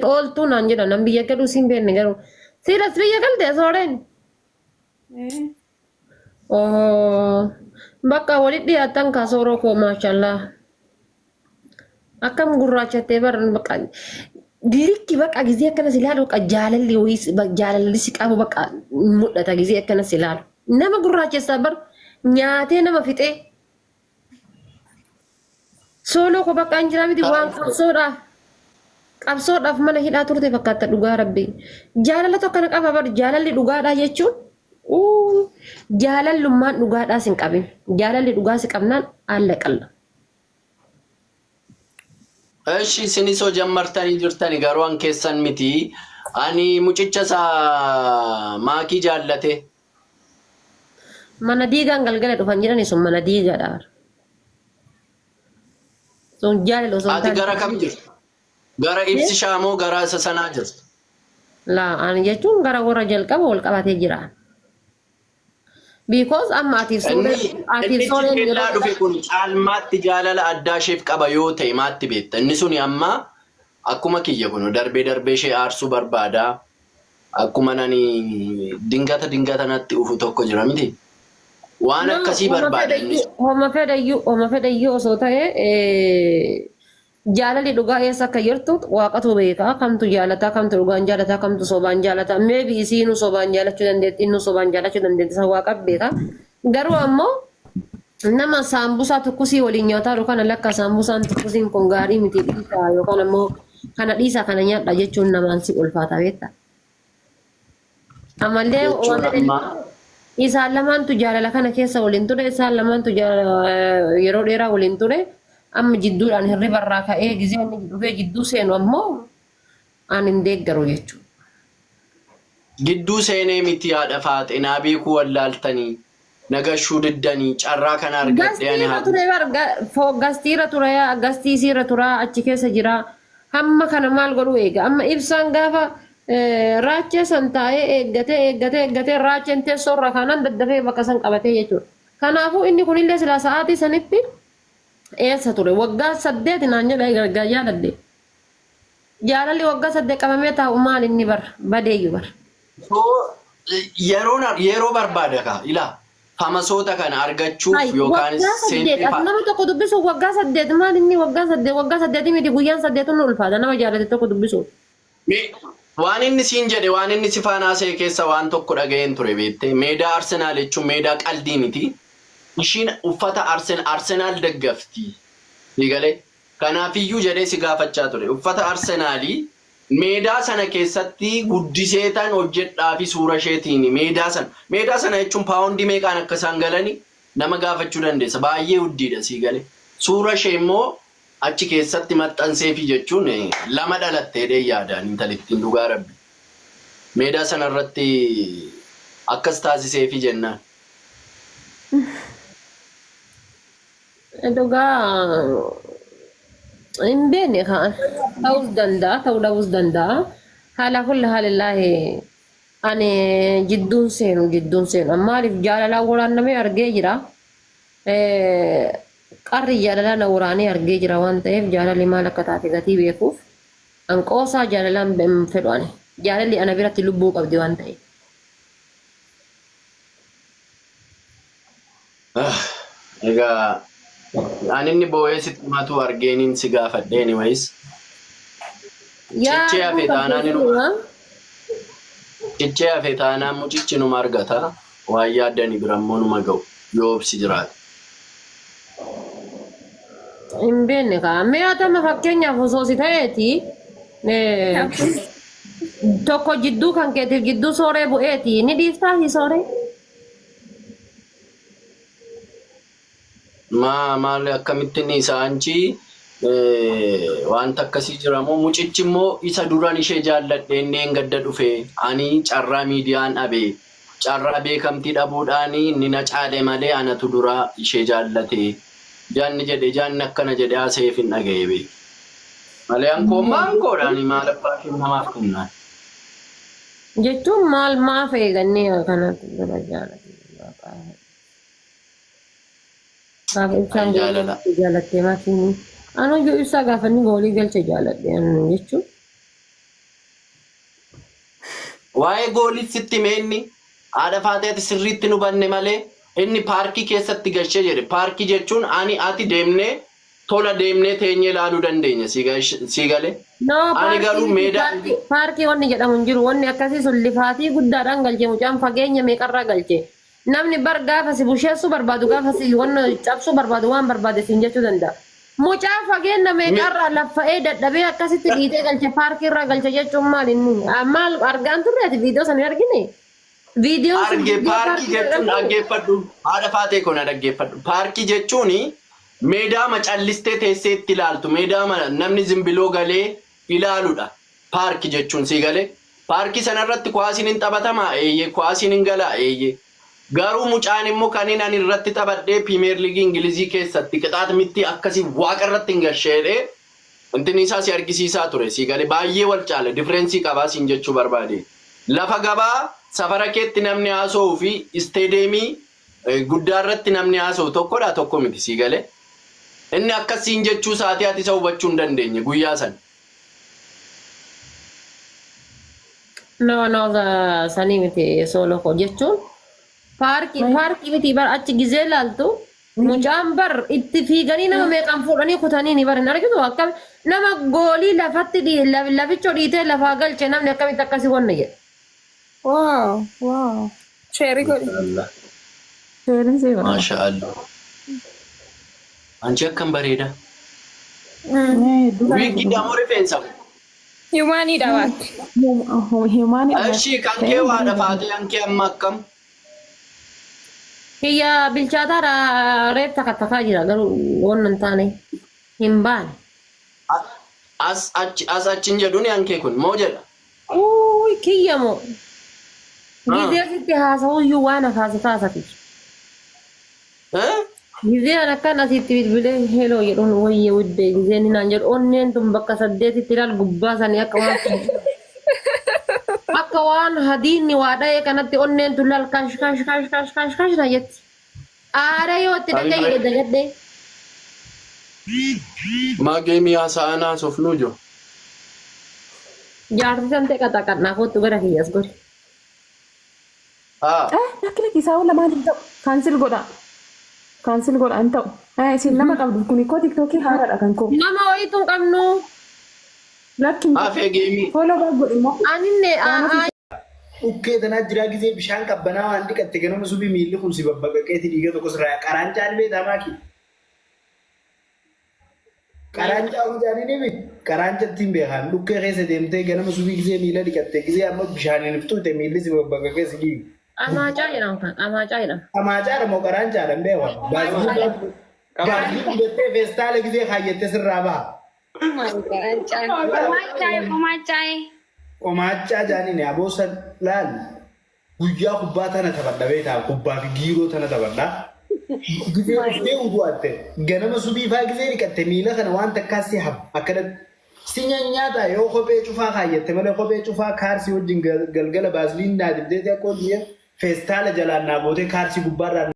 Ooltuu naan jedha nan biyya galuu siin beekne garuu siiras biyya galte sooreen. Bakka walitti dhiyaatan kaasooroo koo maashallaa. Akkam gurraachattee baran bakka likki bakka gizee akkanas ilaalu bakka jaalalli si qabu bakka mul'ata gizee akkanas ilaalu. Nama gurraachessaa bar nyaatee nama fixee. Sooloo ko bakka hin jiraa miti waan qabsoodhaaf. Qabsoodhaaf mana hidhaa turte fakkaata dhugaa rabbii. Jaalala tokko kana qaba bar jaalalli dhugaadhaa jechuun. Jaalallummaan dhugaadhaas hin qabin. Jaalalli dhugaa si qabnaan haala qalla. እሺ ሲኒሶ ጀመርተን ይጅርተን ገሩን ኬሰን ሚቲ አኒ ሙጭቸሳ ማኪ ጃለቴ Manadiigaan galgala dhufan jiran sun manadiigaadha. Sun jaalala osoo ati gara kam jirtu gara ibsi shaamoo gara isa sanaa jirtu laa ani jechuun gara warra jalqaba wal qabatee jira. Because amma atiif sooreen yeroo dhufe kun caalmaatti jaalala addaa isheef qaba yoo ta'e maatti beekta inni suni amma akkuma kiyya kun darbee ishee aarsuu barbaada akkuma nani dingata natti ufu tokko jira miti waan akkasii barbaada inni homa fedhayyuu osoo ta'e jaalalli dhugaa eessa akka jirtu waaqatu beeka kamtu jaalataa kamtu dhugaan jaalataa kamtu sobaan jaalataa maybe isiinu sobaan jaalachuu dandeetti inni sobaan jaalachuu dandeetti isa waaqa beeka garuu ammoo nama saambusaa tukkusii waliin nyaataa yookaan lakka saambusaan tukkusiin kun gaarii miti dhiisaa yookaan ammoo kana dhiisaa kana nyaadha jechuun namaan si ulfaata beekta. Amallee isaan lamaantu jaalala kana keessa waliin ture isaan lamaantu yeroo dheeraa waliin ture. Amma jidduudhaan hirriba irraa ka'ee gizee inni dhufee jidduu seenu ammoo ani hin deeggaru jechuudha. Gidduu seenee miti haadha faaxinaa beekuu wallaaltanii nagashuu diddanii carraa kana argadhee ani gastiira ture gastiisiirra tura achi keessa jira hamma kana maal godhu eega amma ibsaan gaafa raachee san taa'ee eeggatee raacheen teessoorra kanan daddafee bakka san qabatee jechuudha. Kanaafuu inni kunillee silaa sa'aatii sanitti eessa ture waggaa 8 naan jedha gargaa jaaladde jaalalli waggaa 8 qabamee taa'u maal inni bar badeeyyu bar yeroo barbaada ka ilaa hamasoota kana argachuuf yookaan seenaa nama tokko dubbisu waggaa 8 maal inni waggaa 8 miti guyyaan 8 nu ulfaata nama jaalate tokko dubbisu waan inni siin jedhe waan inni si faanaasee keessa waan tokko dhaga'een ture beektee meedaa Arsenaal jechuun meedaa qaldii miti. Ishiin uffata Arsenaal deggafti. Digalee kanaafiyyuu jedhee si gaafachaa ture. Uffata Arsenaalii meedaa sana keessatti guddiseetan hojjedhaa fi suura isheetiin meedaa sana jechuun paawundii meeqaan akka isaan galani nama gaafachuu dandeessa. Baay'ee guddiidha si galee. Suura ishee immoo achi keessatti maxxanseefi jechuun lama dhalatteedhee yaadaan intalittiin dhugaa rabbi. Meedaa sana irratti akkas taasiseefi jennaan. Dhugaa hin beekne kaan ta'uus danda'a haala kulli haalillaahi ani jidduun seenu maaliif jaalalaa waraannamee argee jira qarri jaalalaa na waraanee argee jira waan ta'eef jaalalli maal akka taate gatii beekuuf hanqoosaa jaalalaan fedhu ani jaalalli ana biratti lubbuu qabdi waan ta'eef. Egaa ani inni boo'ee sitti matu argeeniin si gaafadhee anyways. Cichee hafe taanaan mucichi numa argata waan yaaddanii birammoo numa ga'u yoo obsi jiraate. Hin beekne kaa mi'aatama fakkeenyaaf osoo si ta'eeti tokko jidduu kan keetiif jidduu sooree bu'eeti ni dhiiftaa fi sooree. Maal akkamittiin isaanchi wanta akkasii jiramoo mucichi immoo isa duraan ishee jaalladhee inneen gadda dhufe ani carraa miidiyaan dhabe carraa beekamtii dhabuudhaan inni na caale malee anatu dura ishee jaallate jaanni akkana jedhe haaseef hin dhaga'e beeku malee ankoodhaan maal abbaa namaaf kennaan jechuun maal maaf eegannee kanatti dura jaalate. Gaafa ibsaan jaalattee maatiin anoo yoo ibsaa gaafanni goolii galche jaaladhe jechuun Waa'ee goolii sitti meenni haadha faateeti sirriitti nu banne malee inni paarkii keessatti galchee jedhe. Paarkii jechuun ani ati deemnee tola deemnee teenyee ilaaluu dandeenya si galee. No, Ani garuu meedaa paarkii wanni jedhamu hin jiru. Wanni akkasii sun lifaatii guddaadhaan galchee mucaan fageenya meeqarraa galchee. Namni bar gaafa si busheessuu barbaadu gaafa si wanna cabsuu barbaadu waan barbaade siin jechuu danda'a. Mucaa fageenya meeqarraa laffa'ee dadhabee akkasitti dhiitee galche paarkii irraa galche jechuun maal inni? Maal argaan turreeti viidiyoo sana argine? Viidiyoo paarkii jechuun dhaggeeffadhu. Haadha faatee kun dhaggeeffadhu. Paarkii jechuun meedaa macallistee teessee itti ilaaltu. Meedaa namni zimbiloo galee ilaaludha. Paarkii jechuun si galee. Paarkii sanarratti kuwaasiin hin taphatamaa eeyyee kuwaasiin hin galaa eeyyee. Garuu mucaan immoo kan inni irratti taphadhee Premier League Ingilizii keessatti qixaata mitti akkasii waaqa irratti hin galcheedhee wanti isaa si argisiisaa ture si galee baay'ee wal caala differeensii qabaa siin jechuu barbaade. Lafa gabaa safara keetti namni haasa'uu fi isteedeemii guddaa irratti namni haasa'u tokkodha tokko miti si galee. Inni akkasiin jechuu saatii ati isa hubachuu hin dandeenye guyyaa sana. No, sanii miti solo koo jechuun. Paarkii miti bar achi gizee laaltu mucaan bar itti fiiganii nama meeqaan fuudhanii kutanii ni bar hin argitu akkam nama goolii lafatti laficho dhiitee lafaa galche namni akkamitti akkasii wanna jedhe. Wow. Sheerii godhi. Masha Allah. Anchi akkam bareeda. Wiigii damoo rifeensa. Himaanii dhawaatti. Ashii kan kee waa dhafaatee hankee amma akkam. Kiyya bilchaataadha reef takkattakaa jira garuu wannan taane hin baane. As achiin jedhuun hankee kun moo jedha? Kiyya moo. Gizee sitti haasa'uu iyyuu waan afaasi kaasati. Gizeen akkan asitti bilbilee heloo jedhuun wayye wuddee gizeen hinaan jedhu onneen tun bakka 8tti ilaal gubbaa sanii akka waan hadiinni waa dha'ee kanatti onneen tun laal kash na jetti. Aara yoo itti dhaga'ee dagadhee. Maageemii haasa'anaa sofnuu jiru. Jaartii san ta'e qaxaqannaa kootu gara kiyyaas godhe. Lakkina kisaa lamaan hin ta'u. Kaansil godha hin ta'u. Isin nama qabdu kun koo tiktookii haaraadha kan koo. Nama wayituu hin qabnu. Lakkin Afee geemii. follow back godhi immoo. Aninne Ukkee tanaa jiraa gisee bishaan qabbanaa waan dhiqatte ganama subii miilli kun si babbaqaqeeti dhiiga tokkos irraa qaraancaan beekaa maaki. Qaraancaa hojjaanii dhimi qaraanchatti hin beekan dhukkee keessa deemtee ganama subii gisee miila dhiqatte gisee amma bishaaniin iftuute miilli si babbaqaqee si dhiigu. amaacaa jedhama kan amaacaa jedhama. Amaacaadha moo qaraancaadha hin beekan. Gaazii gudattee feestaala gisee kaayyattee sirraa baha. Qomaachaa jaaniin aboosan laal guyyaa kubbaa tana taphadha beekaa kubbaa fi giiroo tana taphadha. Gisee uffee udu'atte ganama subii faa gisee dhiqatte miila kana waan takkaas si hafu akkanatti si nyaata yoo kophee cufaa kaayyatte malee kophee cufaa kaarsii wajjin galgala baasliin naa dibdeeti akka hojii feestaala jalaan naa gootee kaarsii gubbaarraa